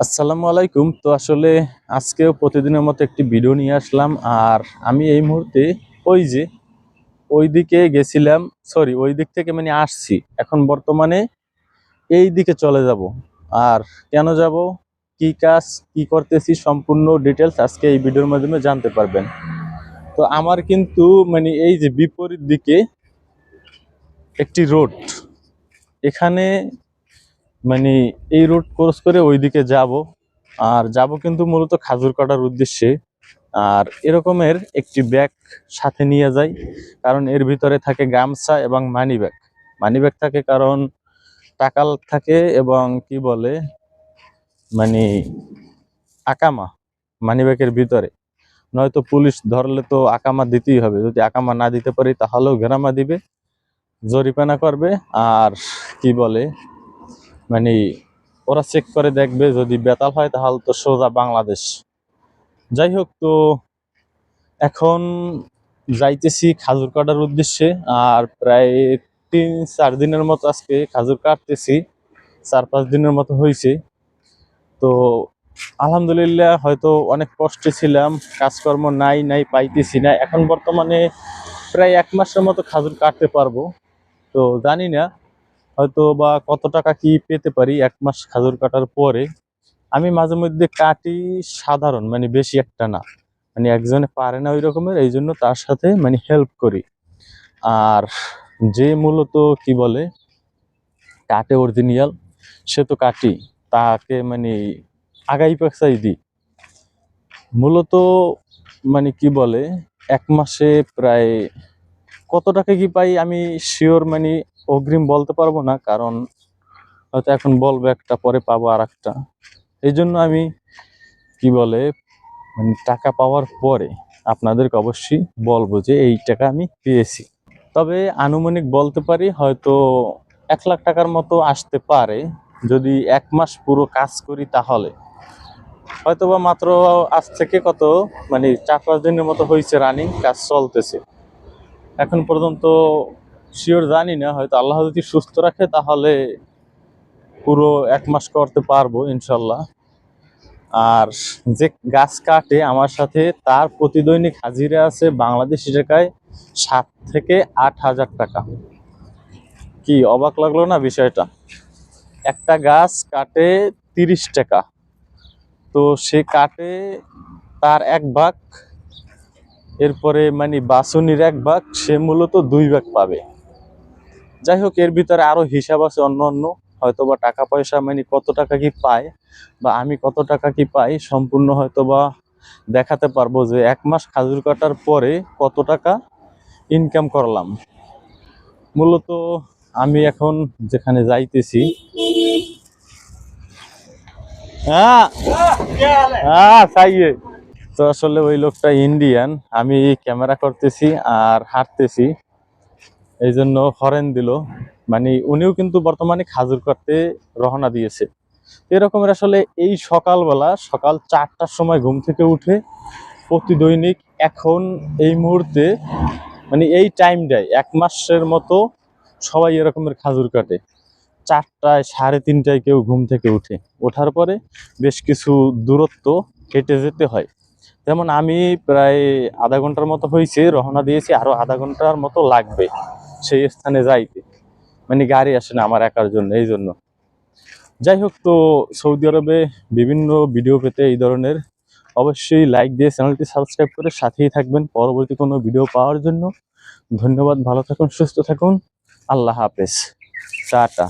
আসসালামু আলাইকুম। তো আসলে আজকেও প্রতিদিনের মতো একটি ভিডিও নিয়ে আসলাম। আর আমি এই মুহূর্তে ওই যে ওই দিকে গেছিলাম, সরি ওই দিক থেকে মানে আসছি, এখন বর্তমানে এই দিকে চলে যাব। আর কেন যাব, কি কাজ কি করতেছি, সম্পূর্ণ ডিটেলস আজকে এই ভিডিওর মাধ্যমে জানতে পারবেন। তো আমার কিন্তু মানে এই যে বিপরীত দিকে একটি রোড, এখানে মানে এই রোড ক্রস করে ওইদিকে যাব। আর যাব কিন্তু মূলত খাজুর কাটার উদ্দেশ্যে। আর এরকমের একটি ব্যাগ সাথে নিয়ে যাই, কারণ এর ভিতরে থাকে গামছা এবং মানি ব্যাগ। মানি ব্যাগ থাকে কারণ টাকা থাকে এবং কি বলে মানে আকামা মানি ব্যাগের ভিতরে, নয়তো পুলিশ ধরলে তো আকামা দিতেই হবে। যদি আকামা না দিতে পারি তাহলেও ঘেরামা দিবে, জরিমানা করবে। আর কি বলে মানে ওরা চেক করে দেখবে, যদি বেতাল হয় তাহলে তো সোজা বাংলাদেশ। যাই হোক, তো এখন যাইতেছি খাজুর কাটার উদ্দেশ্যে। আর প্রায় 3-4 দিনের মতো আজকে খাজুর কাটতেছি, 4-5 দিনের মতো হয়েছে। তো আলহামদুলিল্লাহ, হয়তো অনেক কষ্টে ছিলাম, কাজকর্ম নাই পাইতেছি না। এখন বর্তমানে প্রায় 1 মাসের মতো খাজুর কাটতে পারবো। তো জানি না হয়তো বা কত টাকা কি পেতে পারি 1 মাস খাজুর কাটার পরে। আমি মাঝে মধ্যে কাটি, সাধারণ মানে বেশি একটা না, মানে একজনে পারে না ওই রকমের, এই জন্য তার সাথে মানে হেল্প করি। আর যে মূলত কি বলে কাটে অরিজিনাল, সে তো কাটি, তাকে মানে আগাই পেছাই দিই মূলত। মানে কি বলে 1 মাসে প্রায় কত টাকা কি পাই আমি শিওর মানে অগ্রিম বলতে পারবো না, কারণ হয়তো এখন বলবো একটা, পরে পাবো আর একটা। এই জন্য আমি কি বলে মানে টাকা পাওয়ার পরে আপনাদেরকে অবশ্যই বলবো যে এই টাকা আমি পেয়েছি। তবে আনুমানিক বলতে পারি হয়তো 1 লাখ টাকার মতো আসতে পারে যদি 1 মাস পুরো কাজ করি, তাহলে হয়তো বা মাত্র আজ থেকে কত মানে 4-5 দিনের মতো হয়েছে, রানিং কাজ চলতেছে এখন পর্যন্ত। শিওর জানি না, হয়তো আল্লাহ যদি সুস্থ রাখে তাহলে পুরো 1 মাস করতে পারবো ইনশাল্লাহ। আর যে গাছ কাটে আমার সাথে, তার প্রতিদৈনিক হাজিরা আছে বাংলাদেশি টাকায় 7 থেকে 8 হাজার টাকা। কি অবাক লাগলো না বিষয়টা? একটা গাছ কাটে 30 টাকা, তো সে কাটে তার 1 ভাগ, এরপরে মানে বাছুনির 1 ভাগ, সে মূলত 2 ভাগ পাবে। যাই হোক, এর ভিতরে আরো হিসাব আছে অন্য অন্য, হয়তো বা টাকা পয়সা মানে কত টাকা কি পায় বা আমি কত টাকা কি পাই সম্পূর্ণ হয়তো বা দেখাতে পারবো যে 1 মাস খাজুর কাটার পরে কত টাকা ইনকাম করলাম। মূলত আমি এখন যেখানে যাইতেছি, হ্যাঁ হ্যাঁ চাইয়ে, তো আসলে ওই লোকটা ইন্ডিয়ান, আমি ক্যামেরা করতেছি আর হাঁটতেছি, এই জন্য হরেন দিল। মানে উনিও কিন্তু বর্তমানে খাজুর কাটতে রওনা দিয়েছে। এরকমের আসলে এই সকালবেলা সকাল 4টার সময় ঘুম থেকে উঠে প্রতিদৈনিক এখন এই মুহূর্তে মানে এই টাইমটায় 1 মাসের মতো সবাই এরকমের খাজুর কাটে। 4টায় 3:30টায় কেউ ঘুম থেকে উঠে, ওঠার পরে বেশ কিছু দূরত্ব হেঁটে যেতে হয়। যেমন আমি প্রায় আধা ঘন্টার মতো হয়েছে রওনা দিয়েছি, আরো আধা ঘন্টার মতো লাগবে সেই স্থানে যাইতে, মানে গাড়ি আসে না আমার একার জন্য, এই জন্য। যাই হোক, তো সৌদি আরবে বিভিন্ন ভিডিও পেতে এই ধরনের অবশ্যই লাইক দিয়ে চ্যানেলটি সাবস্ক্রাইব করে সাথেই থাকবেন পরবর্তী কোনো ভিডিও পাওয়ার জন্য। ধন্যবাদ, ভালো থাকুন, সুস্থ থাকুন, আল্লাহ হাফেজ, টাটা।